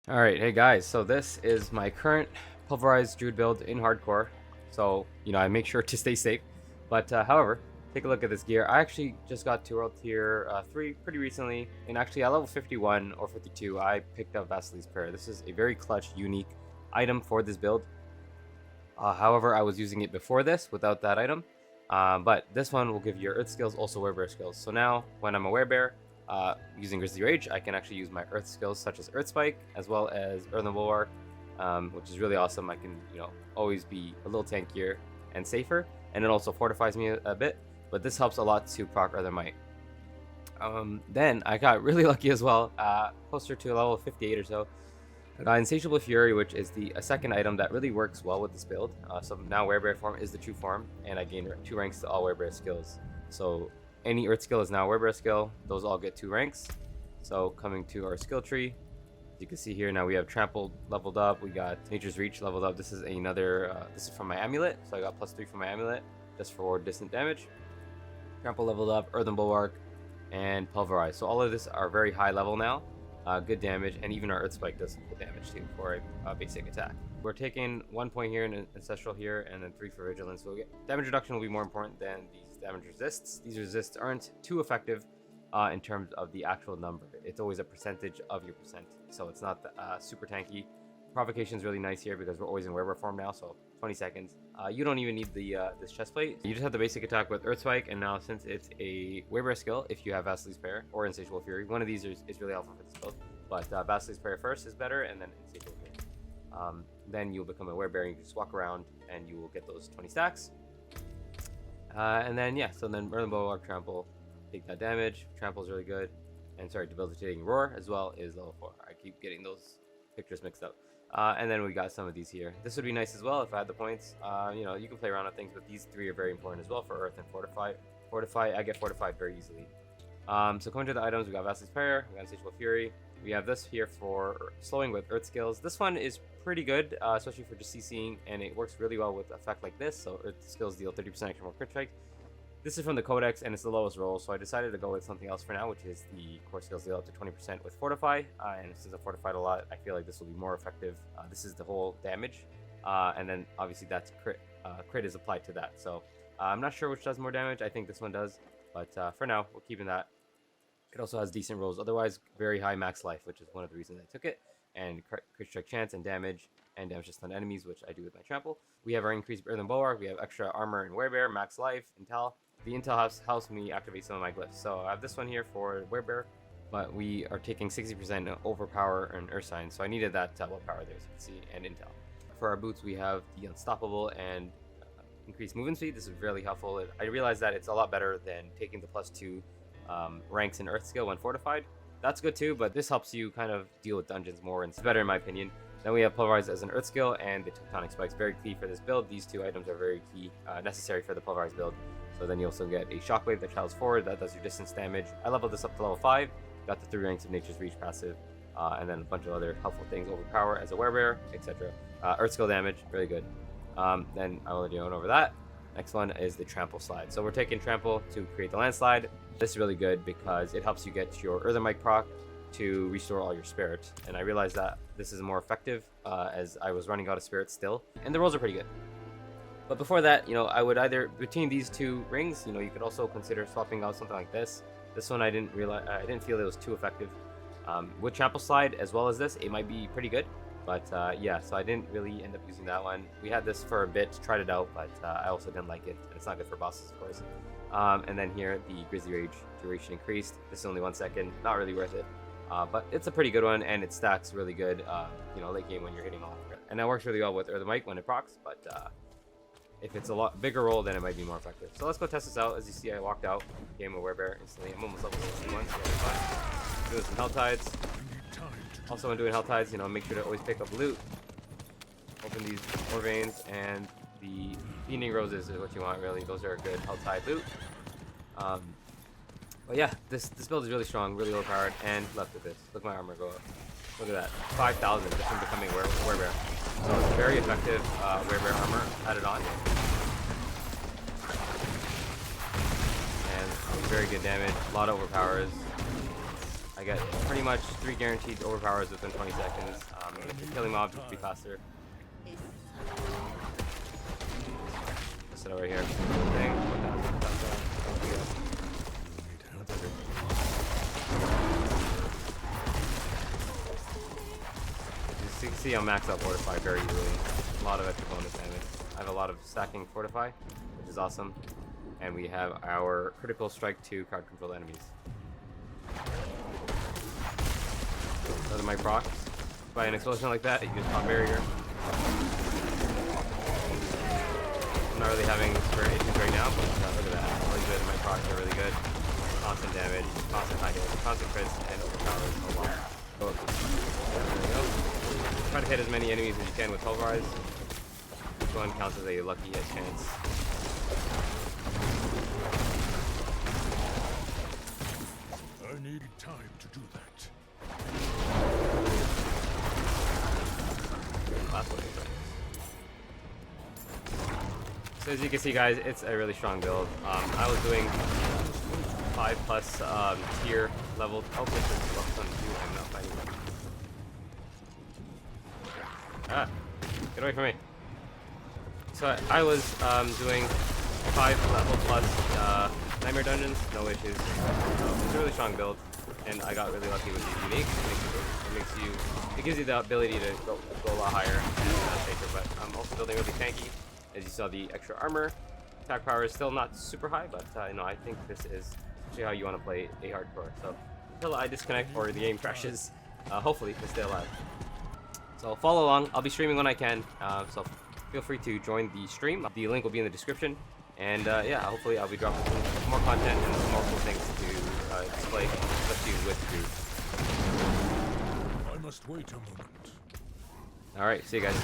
Alright, hey guys, so this is my current pulverized Druid build in hardcore. So, I make sure to stay safe. But, however, take a look at this gear. I actually just got to World Tier 3 pretty recently, and actually at level 51 or 52, I picked up Vasily's Prayer. This is a very clutch, unique item for this build. However, I was using it before this without that item. But this one will give you your Earth skills, also Werebear skills. So now, when I'm a Werebear, using Grizzly Rage, I can actually use my Earth skills such as Earth Spike, as well as Earthen Bulwark, which is really awesome. I can, always be a little tankier and safer, and it also fortifies me a bit. But this helps a lot to proc Earthen Might. Then I got really lucky as well, closer to level 58 or so. I got Insatiable Fury, which is the second item that really works well with this build. So now Werebear form is the true form, and I gain 2 ranks to all Werebear skills. So any Earth skill is now a Werebear skill. Those all get 2 ranks. So coming to our skill tree, as you can see here, now we have Trample leveled up. We got Nature's Reach leveled up. This is another, this is from my amulet. So I got +3 from my amulet, just for distant damage. Trample leveled up, Earthen Bulwark, and Pulverize. So all of this are very high level now. Good damage, and even our Earth Spike does some good damage too for a basic attack. We're taking 1 point here in Ancestral here, and then 3 for Vigilance. So damage reduction will be more important than these damage resists. These resists aren't too effective in terms of the actual number. It's always a percentage of your percent, so it's not super tanky. Provocation is really nice here because we're always in Werebear form now, so 20 seconds. You don't even need the this chest plate. You just have the basic attack with Earth Spike, and now since it's a Werebear skill, if you have Vasily's Prayer or Insatiable Fury, one of these is really helpful for this build. But Vasily's Prayer first is better, and then Insatiable Fury. Then you'll become a Werebear, and you can just walk around, and you will get those 20 stacks. And then, yeah, so then Earthen Bulwark, Trample, take that damage. Trample is really good. And sorry, Debilitating Roar as well is level 4. I keep getting those pictures mixed up. And then we got some of these here. This would be nice as well if I had the points. You can play around with things, but these 3 are very important as well for Earth and Fortify. I get fortified very easily. So coming to the items, we got Vasily's Prayer, we got Insatiable Fury. We have this here for slowing with Earth skills. This one is pretty good, especially for just CCing, and it works really well with effect like this. So Earth skills deal 30% extra more crit strike. This is from the Codex, and it's the lowest roll, so I decided to go with something else for now, which is the core skills deal up to 20% with Fortify. And since I fortified a lot, I feel like this will be more effective. This is the whole damage, and then obviously that's crit. Crit is applied to that, so I'm not sure which does more damage. I think this one does, but for now, we're keeping that. It also has decent rolls, otherwise very high max life, which is one of the reasons I took it, and crit strike chance and damage to stun enemies, which I do with my Trample. We have our increased Earthen Bulwark, we have extra armor and Werebear, max life, Intel. The Intel helps me activate some of my glyphs. So I have this one here for Werebear, but we are taking 60% overpower and Earth Sign, so I needed that willpower there, as you can see, and Intel. For our boots, we have the Unstoppable and increased movement speed. This is really helpful. I realized that it's a lot better than taking the +2 ranks in Earth skill when fortified. That's good too, but this helps you kind of deal with dungeons more, and it's better in my opinion. Then we have Pulverize as an Earth skill, and the Tectonic Spikes, very key for this build. These 2 items are very key, necessary for the Pulverize build. So then you also get a Shockwave that travels forward, that does your distance damage. I leveled this up to level 5, got the 3 ranks of Nature's Reach passive, and then a bunch of other helpful things, overpower as a Werebear, etc. Earth skill damage, really good. Then I already went over that. Next one is the Trample Slide. So we're taking Trample to create the Landslide. This is really good because it helps you get your Earthen Might proc to restore all your spirit, and I realized that this is more effective as I was running out of spirit still, and the rolls are pretty good. But before that, I would either, between these 2 rings, you could also consider swapping out something like this. This one I didn't feel it was too effective. With Trample Slide as well as this, it might be pretty good. But yeah, so I didn't really end up using that one. We had this for a bit, tried it out, but I also didn't like it. And it's not good for bosses, of course. And then here, the Grizzly Rage duration increased. This is only 1 second, not really worth it. But it's a pretty good one, and it stacks really good, late game when you're hitting off. And that works really well with Earthen Might when it procs, but if it's a lot bigger roll, then it might be more effective. So let's go test this out. As you see, I walked out, game of Werebear instantly. I'm almost level 61, so it's fun. Doing some Hell Tides. Also, when doing Hell Tides, make sure to always pick up loot. Open these ore veins, and the Fiending Roses is what you want, really. Those are a good Hell Tide loot. But yeah, this build is really strong, really low powered, and left with this. Look at my armor go up. Look at that, 5,000 just from becoming Werebear. So it's very effective Werebear armor added on. And very good damage, a lot of overpowers. I get pretty much 3 guaranteed overpowers within 20 seconds. Killing mobs would be faster. Sit over here. Thing. As you can see, I'm maxed out Fortify very early. A lot of extra bonus damage. I have a lot of stacking Fortify, which is awesome. And we have our critical strike to card control enemies. Those are my procs. By an explosion like that, you can pop barrier. I'm not really having spare issues right now, but look at that. Really good. My procs are really good. Constant damage, constant high damage, constant crits, and overpowers a lot. So, there we go. Try to hit as many enemies as you can with pulverize. This one counts as a lucky chance. I need time to do that. Last one. So as you can see, guys, it's a really strong build. I was doing 5+ tier level. Oh, this is level 2. I'm not fighting. Ah, get away from me. So I was doing 5 level plus nightmare dungeons, no issues. It's a really strong build, and I got really lucky with these uniques. It gives you the ability to go a lot higher and safer. But I'm also building really tanky. As you saw, the extra armor, attack power is still not super high, but you know, I think this is actually how you want to play a hardcore. So until I disconnect or the game crashes, hopefully I stay alive. So follow along. I'll be streaming when I can. So feel free to join the stream. The link will be in the description. And yeah, hopefully I'll be dropping some more content and some more cool things to display, especially with Druid. I must wait a moment. Alright, see you guys.